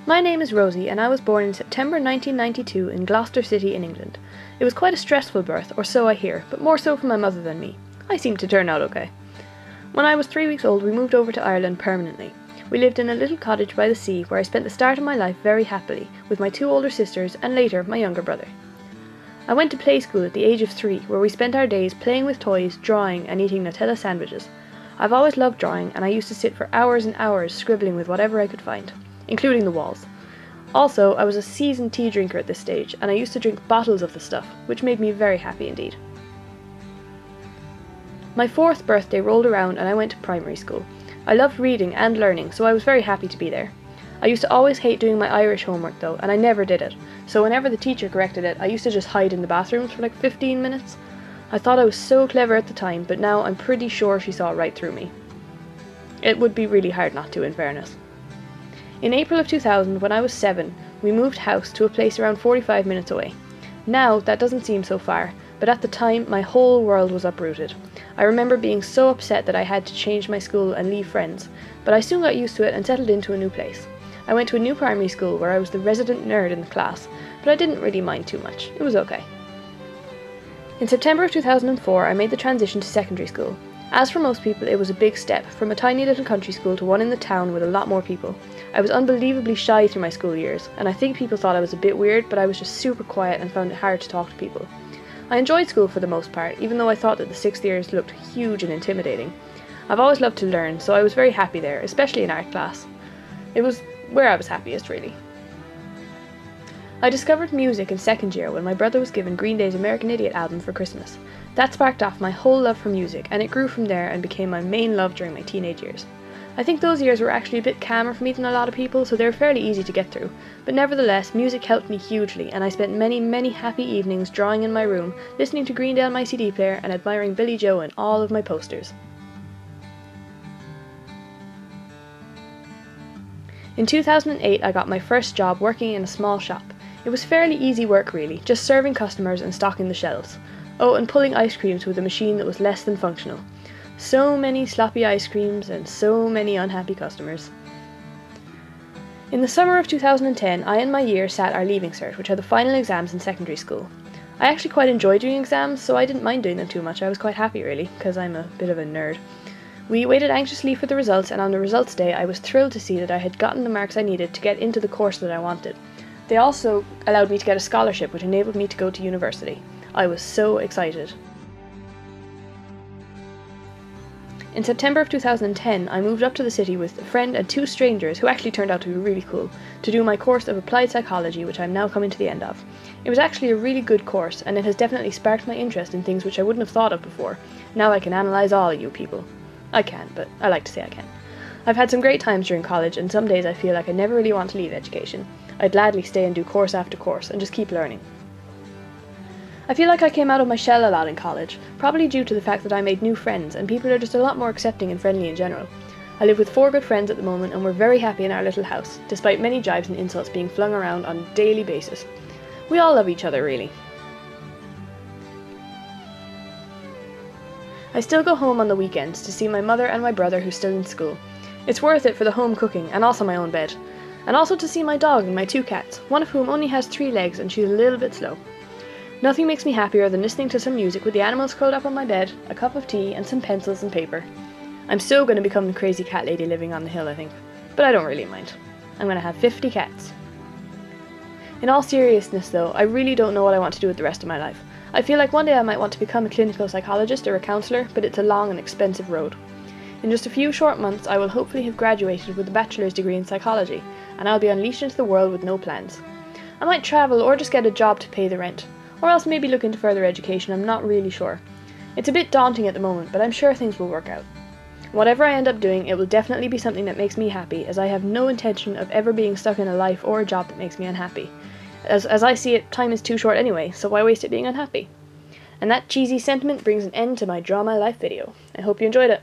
My name is Rosie and I was born in September 1992 in Gloucester City in England. It was quite a stressful birth, or so I hear, but more so for my mother than me. I seemed to turn out okay. When I was 3 weeks old we moved over to Ireland permanently. We lived in a little cottage by the sea where I spent the start of my life very happily, with my 2 older sisters and later my younger brother. I went to play school at the age of 3, where we spent our days playing with toys, drawing and eating Nutella sandwiches. I've always loved drawing and I used to sit for hours and hours scribbling with whatever I could find, including the walls. Also, I was a seasoned tea drinker at this stage and I used to drink bottles of the stuff, which made me very happy indeed. My 4th birthday rolled around and I went to primary school. I loved reading and learning, so I was very happy to be there. I used to always hate doing my Irish homework though, and I never did it, so whenever the teacher corrected it, I used to just hide in the bathrooms for like 15 minutes. I thought I was so clever at the time, but now I'm pretty sure she saw right through me. It would be really hard not to, in fairness. In April of 2000, when I was 7, we moved house to a place around 45 minutes away. Now, that doesn't seem so far, but at the time, my whole world was uprooted. I remember being so upset that I had to change my school and leave friends, but I soon got used to it and settled into a new place. I went to a new primary school where I was the resident nerd in the class, but I didn't really mind too much. It was okay. In September of 2004, I made the transition to secondary school. As for most people, it was a big step, from a tiny little country school to one in the town with a lot more people. I was unbelievably shy through my school years, and I think people thought I was a bit weird, but I was just super quiet and found it hard to talk to people. I enjoyed school for the most part, even though I thought that the 6th years looked huge and intimidating. I've always loved to learn, so I was very happy there, especially in art class. It was where I was happiest, really. I discovered music in 2nd year when my brother was given Green Day's American Idiot album for Christmas. That sparked off my whole love for music, and it grew from there and became my main love during my teenage years. I think those years were actually a bit calmer for me than a lot of people, so they were fairly easy to get through, but nevertheless, music helped me hugely, and I spent many happy evenings drawing in my room, listening to Green Day on my CD player, and admiring Billy Joe in all of my posters. In 2008, I got my first job working in a small shop. It was fairly easy work really, just serving customers and stocking the shelves. Oh, and pulling ice creams with a machine that was less than functional. So many sloppy ice creams and so many unhappy customers. In the summer of 2010, I and my year sat our Leaving Cert, which are the final exams in secondary school. I actually quite enjoy doing exams, so I didn't mind doing them too much. I was quite happy really, because I'm a bit of a nerd. We waited anxiously for the results, and on the results day I was thrilled to see that I had gotten the marks I needed to get into the course that I wanted. They also allowed me to get a scholarship which enabled me to go to university. I was so excited. In September of 2010, I moved up to the city with a friend and 2 strangers who actually turned out to be really cool, to do my course of applied psychology, which I'm now coming to the end of. It was actually a really good course, and it has definitely sparked my interest in things which I wouldn't have thought of before. Now I can analyse all of you people. I can, but I like to say I can. I've had some great times during college, and some days I feel like I never really want to leave education. I'd gladly stay and do course after course, and just keep learning. I feel like I came out of my shell a lot in college, probably due to the fact that I made new friends, and people are just a lot more accepting and friendly in general. I live with 4 good friends at the moment, and we're very happy in our little house, despite many jibes and insults being flung around on a daily basis. We all love each other, really. I still go home on the weekends to see my mother and my brother who's still in school. It's worth it for the home cooking and also my own bed. And also to see my dog and my 2 cats, one of whom only has 3 legs and she's a little bit slow. Nothing makes me happier than listening to some music with the animals curled up on my bed, a cup of tea and some pencils and paper. I'm so going to become the crazy cat lady living on the hill, I think. But I don't really mind. I'm going to have 50 cats. In all seriousness though, I really don't know what I want to do with the rest of my life. I feel like one day I might want to become a clinical psychologist or a counsellor, but it's a long and expensive road. In just a few short months I will hopefully have graduated with a bachelor's degree in psychology, and I'll be unleashed into the world with no plans. I might travel or just get a job to pay the rent, or else maybe look into further education, I'm not really sure. It's a bit daunting at the moment, but I'm sure things will work out. Whatever I end up doing, it will definitely be something that makes me happy, as I have no intention of ever being stuck in a life or a job that makes me unhappy. As I see it, time is too short anyway, so why waste it being unhappy? And that cheesy sentiment brings an end to my Draw My Life video. I hope you enjoyed it.